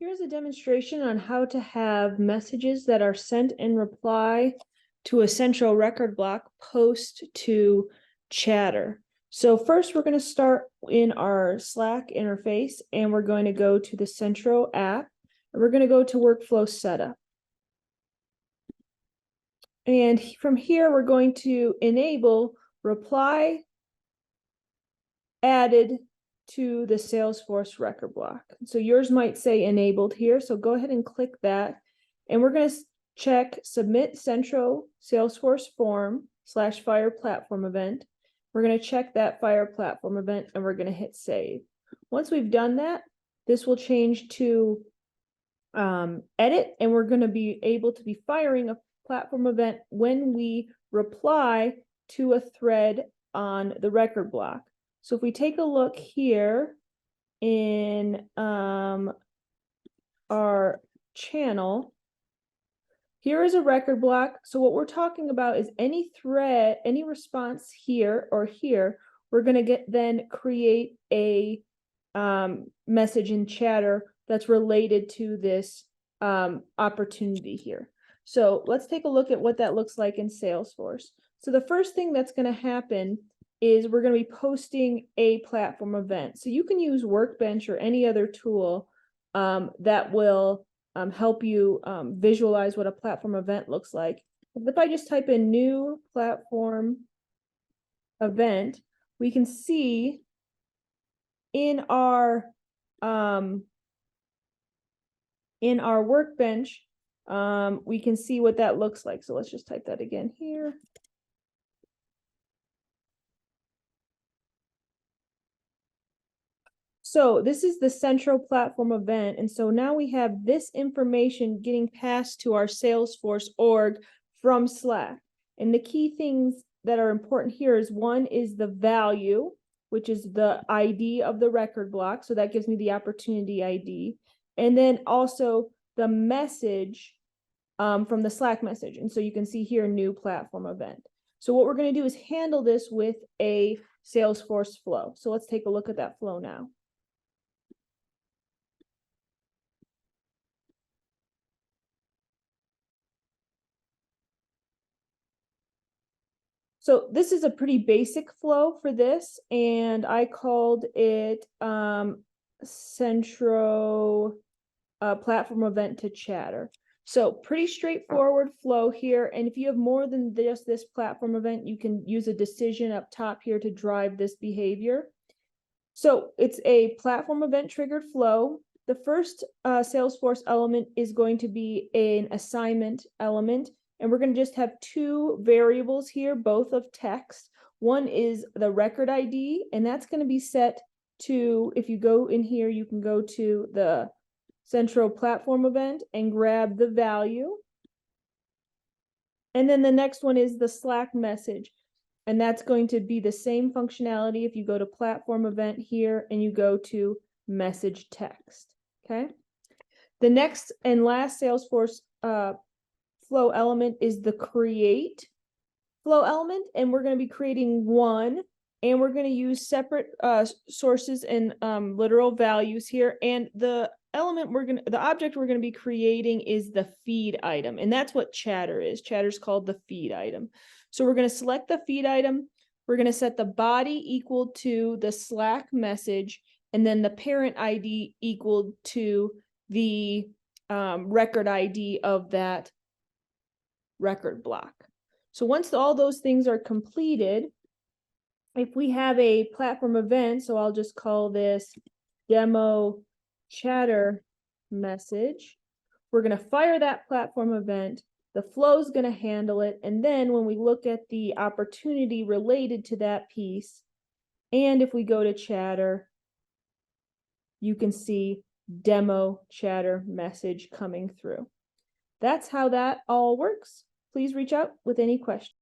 Here's a demonstration on how to have messages that are sent in reply to a central record block post to Chatter. So first we're going to start in our Slack interface and we're going to go to the central app and we're going to go to workflow setup. And from here, we're going to enable reply added to the Salesforce record block. So yours might say enabled here. So go ahead and click that. And we're going to check submit central Salesforce form / fire platform event. We're going to check that fire platform event and we're going to hit save. Once we've done that, this will change to edit, and we're going to be able to be firing a platform event when we reply to a thread on the record block. So if we take a look here in our channel, here is a record block. So what we're talking about is any thread, any response here or here, we're going to then create a message in Chatter that's related to this opportunity here. So let's take a look at what that looks like in Salesforce. So the first thing that's going to happen is we're going to be posting a platform event. So you can use Workbench or any other tool that will help you visualize what a platform event looks like. If I just type in new platform event, we can see in our Workbench, we can see what that looks like. So let's just type that again here. So this is the central platform event. And so now we have this information getting passed to our Salesforce org from Slack. And the key things that are important here is one is the value, which is the ID of the record block. So that gives me the opportunity ID. And then also the message from the Slack message. And so you can see here, new platform event. So what we're going to do is handle this with a Salesforce flow. So let's take a look at that flow now. So this is a pretty basic flow for this, and I called it Central Platform Event to Chatter. So pretty straightforward flow here. And if you have more than just this platform event, you can use a decision up top here to drive this behavior. So it's a platform event triggered flow. The first Salesforce element is going to be an assignment element. And we're going to just have two variables here, both of text. One is the record ID, and that's going to be set to, if you go in here, you can go to the central platform event and grab the value. And then the next one is the Slack message. And that's going to be the same functionality if you go to platform event here and you go to message text. Okay. The next and last Salesforce flow element is the create flow element, and we're going to be creating one, and we're going to use separate sources and literal values here. And the object we're going to be creating is the feed item, and that's what Chatter is. Chatter's called the feed item. So we're going to select the feed item. We're going to set the body equal to the Slack message, and then the parent ID equal to the record ID of that record block. So once all those things are completed, if we have a platform event, so I'll just call this demo Chatter message, we're going to fire that platform event. The flow is going to handle it. And then when we look at the opportunity related to that piece, and if we go to Chatter, you can see demo Chatter message coming through. That's how that all works. Please reach out with any questions.